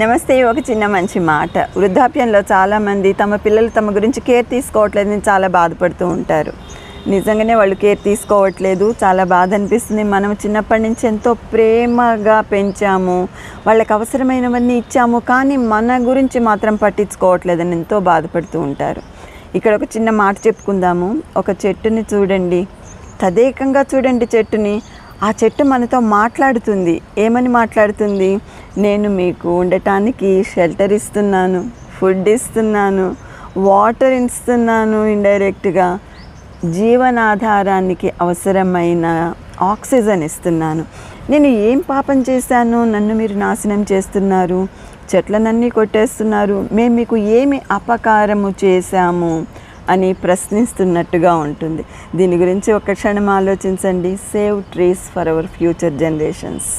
నమస్తే. ఒక చిన్న మంచి మాట. వృద్ధాప్యంలో చాలామంది తమ పిల్లలు తమ గురించి కేర్ తీసుకోవట్లేదని చాలా బాధపడుతూ ఉంటారు. నిజంగానే వాళ్ళు కేర్ తీసుకోవట్లేదు. చాలా బాధ అనిపిస్తుంది. మనం చిన్నప్పటి నుంచి ఎంతో ప్రేమగా పెంచాము, వాళ్ళకి అవసరమైనవన్నీ ఇచ్చాము, కానీ మన గురించి మాత్రం పట్టించుకోవట్లేదని ఎంతో బాధపడుతూ ఉంటారు. ఇక్కడ ఒక చిన్న మాట చెప్పుకుందాము. ఒక చెట్టుని చూడండి, తదేకంగా చూడండి చెట్టుని. ఆ చెట్టు మనతో మాట్లాడుతుంది. ఏమని మాట్లాడుతుంది? నేను మీకు ఉండటానికి షెల్టర్ ఇస్తున్నాను, ఫుడ్ ఇస్తున్నాను, వాటర్ ఇస్తున్నాను, ఇండైరెక్ట్గా జీవనాధారానికి అవసరమైన ఆక్సిజన్ ఇస్తున్నాను. నేను ఏం పాపం చేశాను, నన్ను మీరు నాశనం చేస్తున్నారు, చెట్లనన్నీ కొట్టేస్తున్నారు, మేము మీకు ఏమి అపకారము చేశాము అని ప్రశ్నిస్తున్నట్టుగా ఉంటుంది. దీని గురించి ఒక క్షణం ఆలోచించండి. Save trees for our future generations.